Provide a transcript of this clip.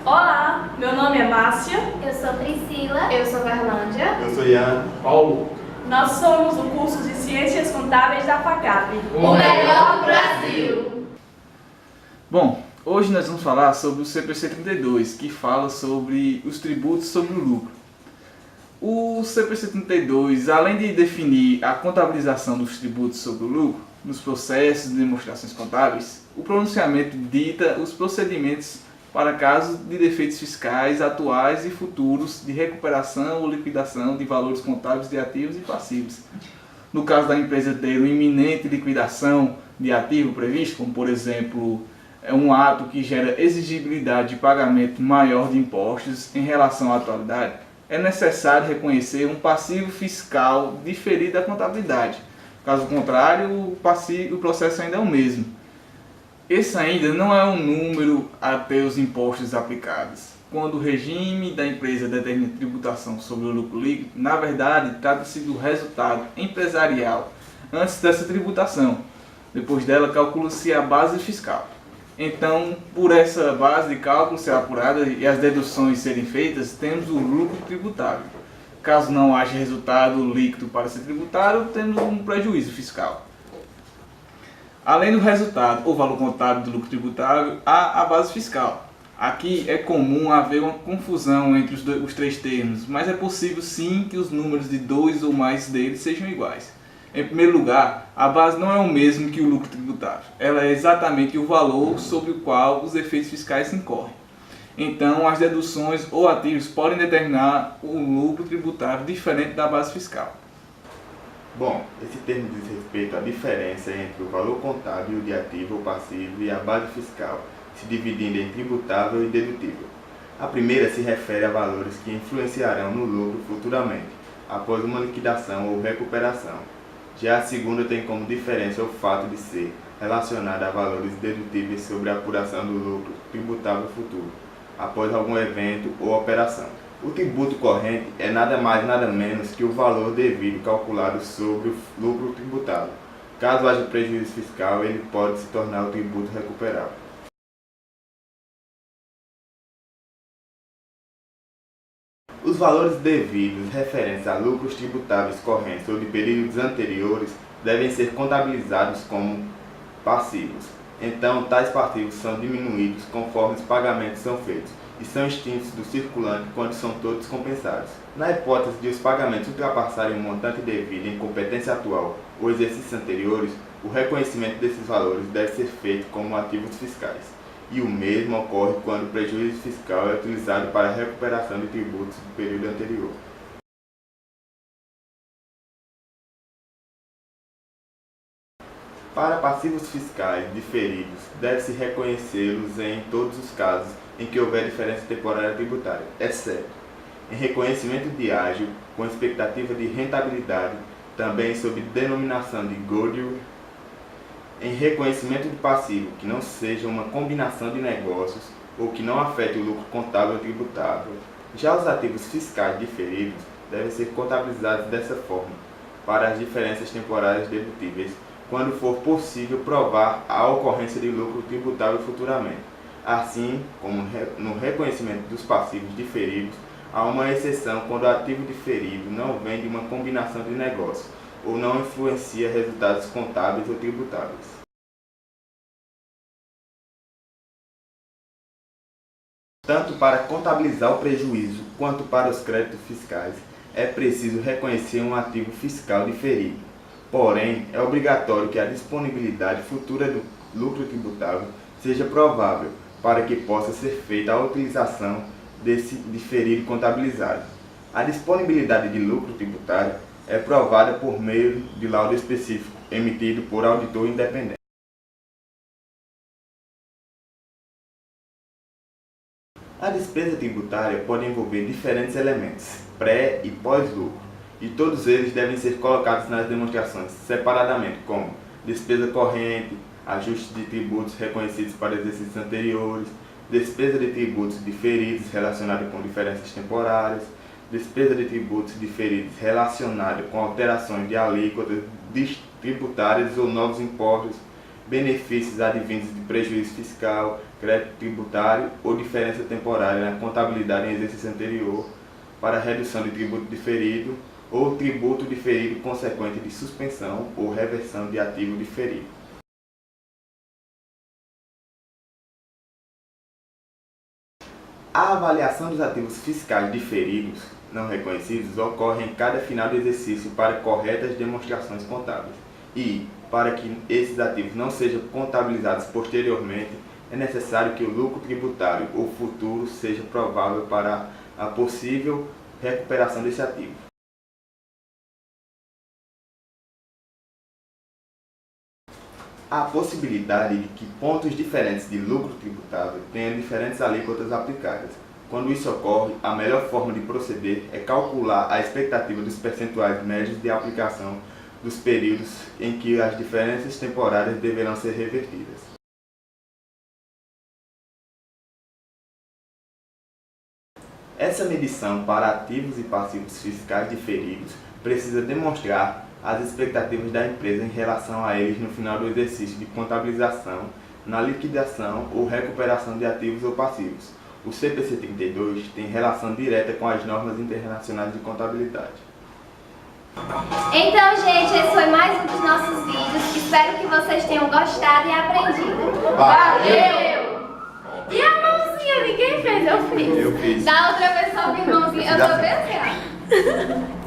Olá, meu nome é Márcia. Eu sou Priscila. Eu sou Verlândia. Eu sou Ian. Paulo. Nós somos do curso de Ciências Contábeis da FACAP. O melhor do Brasil! Bom, hoje nós vamos falar sobre o CPC 32, que fala sobre os tributos sobre o lucro. O CPC 32, além de definir a contabilização dos tributos sobre o lucro, nos processos de demonstrações contábeis, o pronunciamento dita os procedimentos para casos de defeitos fiscais atuais e futuros de recuperação ou liquidação de valores contábeis de ativos e passivos. No caso da empresa ter uma iminente liquidação de ativo previsto, como por exemplo, um ato que gera exigibilidade de pagamento maior de impostos em relação à atualidade, é necessário reconhecer um passivo fiscal diferido da contabilidade. Caso contrário, o processo ainda é o mesmo. Esse ainda não é um número a ter os impostos aplicados. Quando o regime da empresa determina tributação sobre o lucro líquido, na verdade, trata-se do resultado empresarial antes dessa tributação. Depois dela, calcula-se a base fiscal. Então, por essa base de cálculo ser apurada e as deduções serem feitas, temos o lucro tributável. Caso não haja resultado líquido para ser tributado, temos um prejuízo fiscal. Além do resultado ou valor contábil do lucro tributável, há a base fiscal. Aqui é comum haver uma confusão entre os três termos, mas é possível sim que os números de dois ou mais deles sejam iguais. Em primeiro lugar, a base não é o mesmo que o lucro tributável. Ela é exatamente o valor sobre o qual os efeitos fiscais incorrem. Então, as deduções ou ativos podem determinar o lucro tributável diferente da base fiscal. Bom, esse termo diz respeito à diferença entre o valor contábil de ativo ou passivo e a base fiscal, se dividindo em tributável e dedutível. A primeira se refere a valores que influenciarão no lucro futuramente, após uma liquidação ou recuperação. Já a segunda tem como diferença o fato de ser relacionada a valores dedutíveis sobre a apuração do lucro tributável futuro, após algum evento ou operação. O tributo corrente é nada mais nada menos que o valor devido calculado sobre o lucro tributável. Caso haja prejuízo fiscal, ele pode se tornar o tributo recuperável. Os valores devidos referentes a lucros tributáveis correntes ou de períodos anteriores devem ser contabilizados como passivos. Então, tais passivos são diminuídos conforme os pagamentos são feitos e são extintos do circulante quando são todos compensados. Na hipótese de os pagamentos ultrapassarem o montante devido em competência atual ou exercícios anteriores, o reconhecimento desses valores deve ser feito como ativos fiscais. E o mesmo ocorre quando o prejuízo fiscal é utilizado para a recuperação de tributos do período anterior. Para passivos fiscais diferidos, deve-se reconhecê-los em todos os casos em que houver diferença temporária tributária, exceto em reconhecimento de ágio com expectativa de rentabilidade, também sob denominação de goodwill, em reconhecimento de passivo que não seja uma combinação de negócios ou que não afete o lucro contábil ou tributável. Já os ativos fiscais diferidos devem ser contabilizados dessa forma, para as diferenças temporárias dedutíveis, quando for possível provar a ocorrência de lucro tributável futuramente. Assim como no reconhecimento dos passivos diferidos, há uma exceção quando o ativo diferido não vem de uma combinação de negócios ou não influencia resultados contábeis ou tributáveis. Tanto para contabilizar o prejuízo quanto para os créditos fiscais, é preciso reconhecer um ativo fiscal diferido. Porém, é obrigatório que a disponibilidade futura do lucro tributável seja provável para que possa ser feita a utilização desse diferido contabilizado. A disponibilidade de lucro tributário é provada por meio de laudo específico emitido por auditor independente. A despesa tributária pode envolver diferentes elementos, pré e pós-lucro, e todos eles devem ser colocados nas demonstrações separadamente, como despesa corrente, ajuste de tributos reconhecidos para exercícios anteriores, despesa de tributos diferidos relacionada com diferenças temporárias, despesa de tributos diferidos relacionada com alterações de alíquotas tributárias ou novos impostos, benefícios advindos de prejuízo fiscal, crédito tributário ou diferença temporária na contabilidade em exercício anterior para redução de tributo diferido ou tributo diferido consequente de suspensão ou reversão de ativo diferido. A avaliação dos ativos fiscais diferidos não reconhecidos ocorre em cada final de exercício para corretas demonstrações contábeis e, para que esses ativos não sejam contabilizados posteriormente, é necessário que o lucro tributário ou futuro seja provável para a possível recuperação desse ativo. Há a possibilidade de que pontos diferentes de lucro tributável tenham diferentes alíquotas aplicadas. Quando isso ocorre, a melhor forma de proceder é calcular a expectativa dos percentuais médios de aplicação dos períodos em que as diferenças temporárias deverão ser revertidas. Essa medição para ativos e passivos fiscais diferidos precisa demonstrar as expectativas da empresa em relação a eles no final do exercício de contabilização, na liquidação ou recuperação de ativos ou passivos. O CPC 32 tem relação direta com as normas internacionais de contabilidade. Então, gente, esse foi mais um dos nossos vídeos. Espero que vocês tenham gostado e aprendido. Valeu! E a mãozinha? Ninguém fez, eu fiz. Eu fiz. Da outra vez só vi mãozinha. Eu tô bem assim, ó.